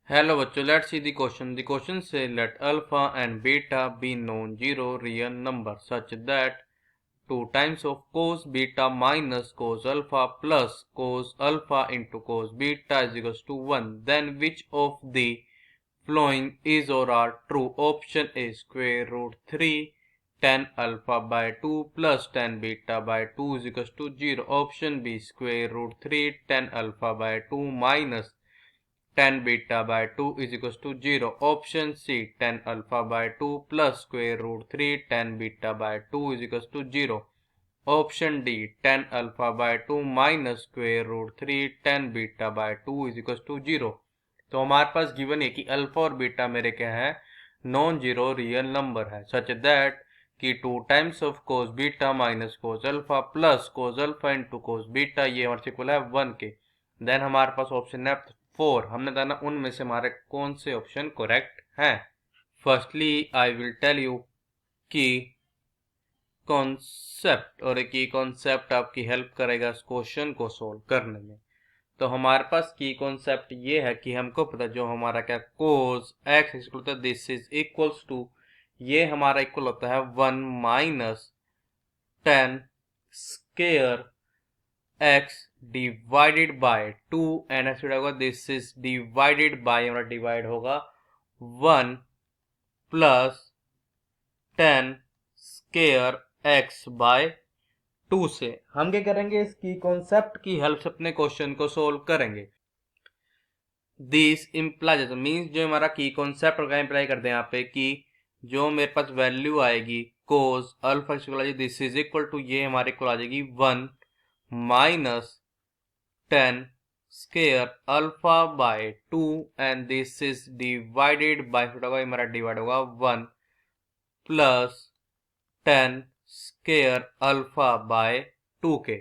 Hello बच्चों, let's see the question. The question say let alpha and beta be non-zero real numbers such that 2 times of cos beta minus cos alpha plus cos alpha into cos beta is equals to 1. Then which of the following is or are true? Option A square root 3 tan alpha by 2 plus tan beta by 2 is equals to 0. Option B square root 3 tan alpha by 2 minus tan beta by 2 is equals to 0. Option C tan alpha by 2 plus square root 3 tan beta by 2 is equals to 0. Option D tan alpha by 2 minus square root 3 tan beta by 2 is equals to 0. तो हमारे पास given है कि alpha और beta मेरे क्या है, non zero real number है, सच दैट कि 2 times of cos beta minus cos alpha plus cos alpha into cos beta ये हमारे इक्वल है 1 के। देन हमारे पास ऑप्शन है 4। हमने जाना उनमें से हमारे कौन से ऑप्शन करेक्ट हैं। Firstly I will tell you कि कॉन्सेप्ट, और एक ही कॉन्सेप्ट आपकी हेल्प करेगा इस क्वेश्चन को सोल्व करने में। तो हमारे पास की कॉन्सेप्ट ये है कि हमको पता जो हमारा क्या कोस एक्स इक्वल होता है दिस इज इक्वल्स टू, ये हमारा इक्वल होता है 1 minus tan square x divided by 2 and x होगा दिस इज डिवाइडेड बाय, हमारा डिवाइड होगा 1 plus tan square x by 2 से। हम क्या करेंगे, इसकी कॉन्सेप्ट की हेल्प से अपने क्वेश्चन को सोल्व करेंगे। दिस इम्प्लाइज मीन्स जो हमारा की कॉन्सेप्ट अप्लाई करते हैं यहाँ पे कि जो मेरे पास वैल्यू आएगी cos alpha this is equal to, ये हमारे को आ जाएगी 1 minus 10 square alpha by 2 and this is divided by, हमारा डिवाइड होगा 1 प्लस 10 स्केयर अल्फा बाय 2 के।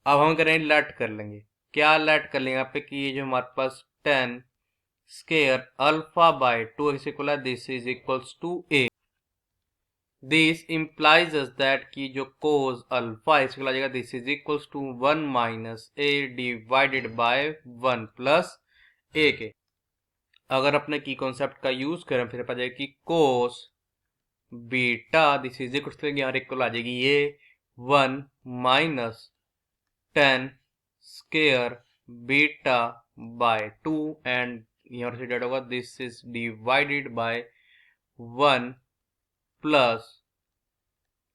अब हम करेंगे लेट कर लेंगे, क्या लेट कर लेंगे यहाँ पे कि ये जो हमारे पास 10 square alpha by 2 is equal है this is equals to a. This implies that कि जो कोस अल्फा इसको आ जाएगा this is equals to 1 minus a divided by 1 plus a के। अगर अपने की कॉन्सेप्ट का यूज करें फिर पा जाएगा कि cos beta this is equals to, यहाँ इक्वल आ जाएगी ये 1 minus 10 square beta by 2 and यहाँ से डेट होगा this is divided by 1 plus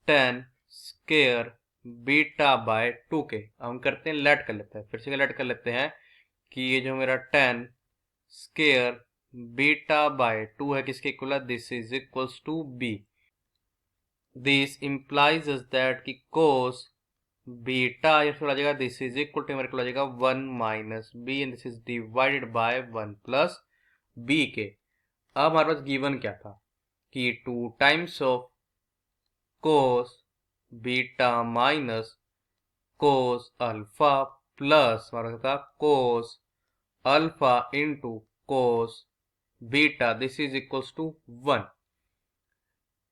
10 square beta by 2 के। हम करते हैं लेट कर लेते हैं, फिर से लेट कर लेते हैं कि ये जो मेरा 10 स्केयर बीटा बाय 2 है किसके इक्वल है, this is equals to B. This implies that कि कोस बीटा ये आ जाएगा दिस इज इक्वल टू हमारे को आ जाएगा 1 minus B and this is divided by 1 plus B के। अब हमारे पास गिवन क्या था कि 2 times of cos beta minus cos alpha plus हमारा था cos alpha into cos beta this is equals to 1।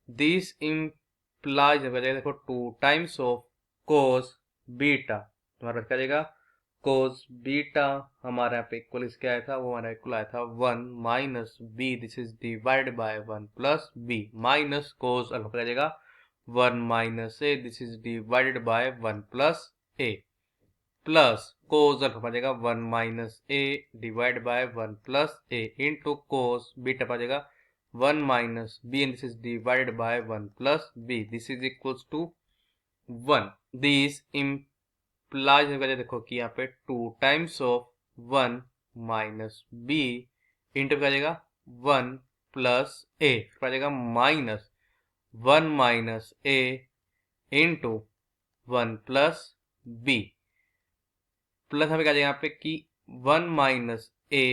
This implies देखो 2 टाइम्स ऑफ कोस बीटा, तुम्हारा क्या जाएगा कोस बीटा हमारे यहाँ पे इक्वल इसके आया था, वो हमारा इक्वल आया था 1 minus B this is divided by 1 plus B minus cos alpha क्या जाएगा 1 minus A this is divided by 1 plus A plus cos alpha पा जाएगा 1 minus A divide by 1 plus A into cos beta पा जाएगा 1 minus B and this is divided by 1 plus B this is equals to 1। This implies देखो कि यहाँ पे 2 times of 1 minus b into क्या जाएगा 1 प्लस ए आ जाएगा minus 1 minus a into 1 plus B plus हमें क्या जाएगा यहाँ पे कि 1 minus a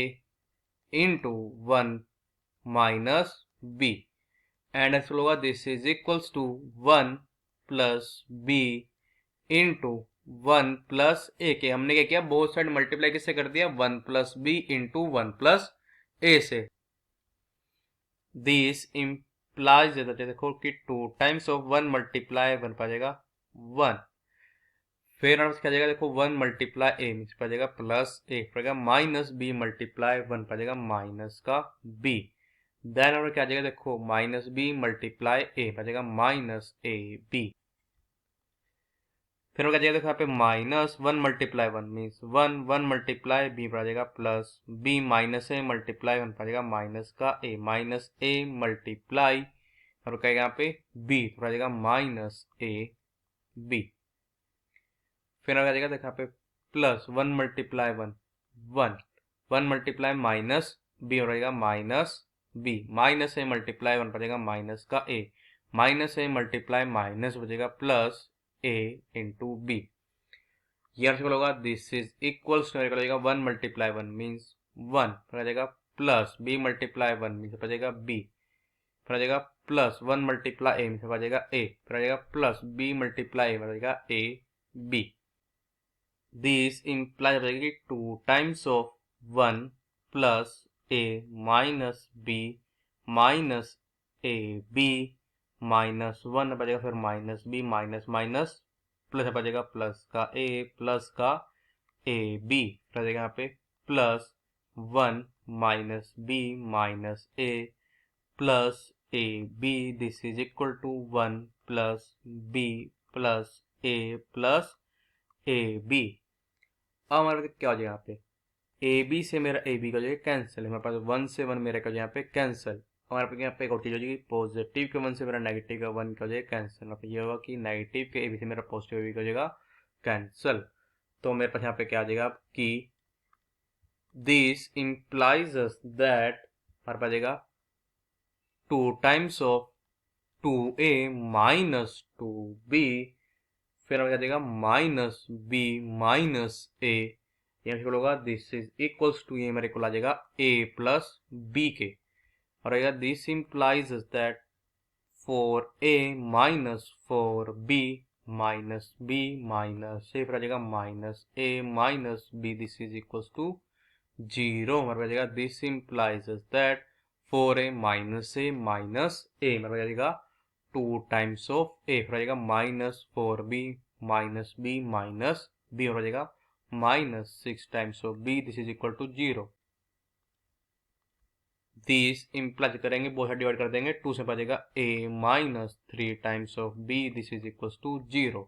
into 1 minus B and actual होगा this is equals to 1 plus b into 1 plus a के। हमने क्या किया बोथ साइड मल्टीप्लाई किससे कर दिया 1 प्लस बी इंटू 1 प्लस ए से। दिस इम्प्लाइज देखो कि 2 टाइम्स ऑफ 1 मल्टीप्लाई 1 पा जाएगा 1, फिर हमारे पास क्या जाएगा, देखो 1 मल्टीप्लाई ए मीन्स पड़ जाएगा प्लस ए, पड़ेगा माइनस बी मल्टीप्लाई 1 पड़ जाएगा माइनस का बी। देन और क्या जाएगा, देखो माइनस बी मल्टीप्लाई ए पड़ जाएगा माइनस ए बी। फिर क्या जाएगा, देखो यहाँ पे minus 1 multiply 1 means 1 multiply B पड़ जाएगा plus B minus A multiply 1 पड़ जाएगा माइनस का ए, माइनस ए मल्टीप्लाई और क्या यहाँ पे बी पड़ जाएगा माइनस ए बी। फिर आ जाएगा, देखो यहाँ पे plus 1 multiply 1 1 multiply minus B हो जाएगा minus B, minus A multiply 1 पड़ेगा माइनस का A, minus A multiply minus बचेगा प्लस ए इंटू बी। यहाँ से होगा दिस इज इक्वल्स टू जाएगा 1 मल्टीप्लाई 1 मीन्स 1 फिर जाएगा प्लस बी मल्टीप्लाई 1 मीन्स पड़ जाएगा बी, फिर जाएगा प्लस 1 मल्टीप्लाई ए मीन्स पड़ जाएगा ए, फिर जाएगा प्लस बी मल्टीप्लाई ए पड़ जाएगा ए बी। दिस इम्प्लाई हो जाएगी 2 times of 1 plus A minus B minus A B minus 1 बचेगा, फिर minus B minus minus plus बचेगा प्लस का ए बी बचेगा यहाँ पे plus 1 minus B minus A plus A B, this is equal to 1 plus B plus A B. अब हमारे क्या हो जाएगा यहाँ पे, ए बी से मेरा ए बी का जो है कैंसिल है, हमारे पास 1 से 1 मेरा का जो यहाँ पे कैंसिल, हमारे पास यहाँ पे एक और चीज हो जाएगी पॉजिटिव के 1 से मेरा नेगेटिव का 1 का जो है कैंसिल, यहाँ पे ये होगा कि नेगेटिव के ए बी से मेरा पॉजिटिव ए बी का हो जाएगा कैंसिल। तो मेरे पास यहाँ पे क्या आ जाएगा कि दिस इम्प्लाइज दैट हमारे पास जाएगा 2 times of 2a minus 2b, फिर हमें क्या देगा माइनस बी माइनस ए, यहाँ से होगा दिस इज इक्वल्स टू ये मेरे को आ जाएगा a प्लस बी के, और आएगा this implies that 4a minus 4b minus B minus a, फिर आ जाएगा minus a minus B, this is equals to 0। हमारे पास जाएगा this implies that 4a minus a minus a, हमारे पास जाएगा 2 टाइम्स ऑफ ए, फिर आ जाएगा minus 4b minus B minus B, हो जाएगा minus 6 times of B, this is equal to 0। This imply करेंगे बहुत सारे डिवाइड कर देंगे 2 से बचेगा a minus 3 times of b, this is equal to 0।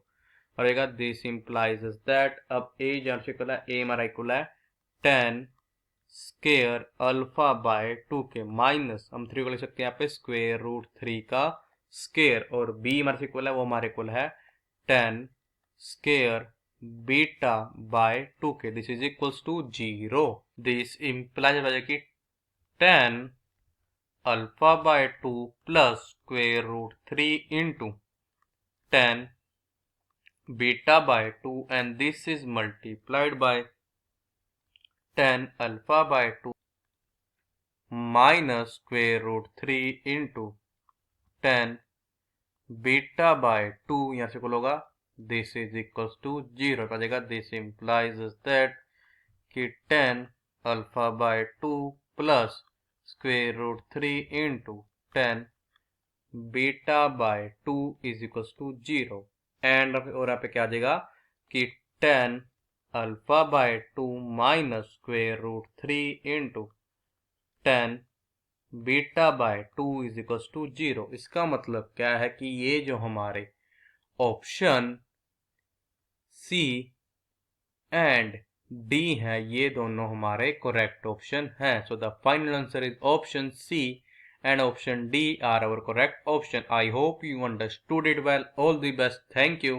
और आएगा दिस इम्प्लाइज दैट अब a जहाँ से इक्वल है a हमारा इक्वल है 10 स्क्वायर अल्फा बाय 2 के माइनस हम 3 को लिख सकते हैं यहाँ पे स्क्वायर रूट 3 का स्क्वायर, और b हमारे से इक्वल है वो हमारे इक्वल है 10 स्क्वायर बीटा बाय 2 के, this is equals to 0। This implies हो जाएगी 10 alpha by 2 plus square root 3 into 10 beta by 2 and this is multiplied by 10 alpha by 2 minus square root 3 into 10 beta by 2, यहाँ से बोलोगा this is equals to 0 का देगा। This implies that कि 10 alpha by 2 plus square root 3 into 10 beta by 2 is equals to 0, and और यहाँ पे क्या आ जाएगा कि 10 alpha by 2 minus square root 3 into 10 beta by 2 is equals to 0। इसका मतलब क्या है कि ये जो हमारे ऑप्शन सी एंड डी है ये दोनों हमारे करेक्ट ऑप्शन हैं। So the final answer is option C and option D are our correct option. I hope you understood it well. All the best. Thank you.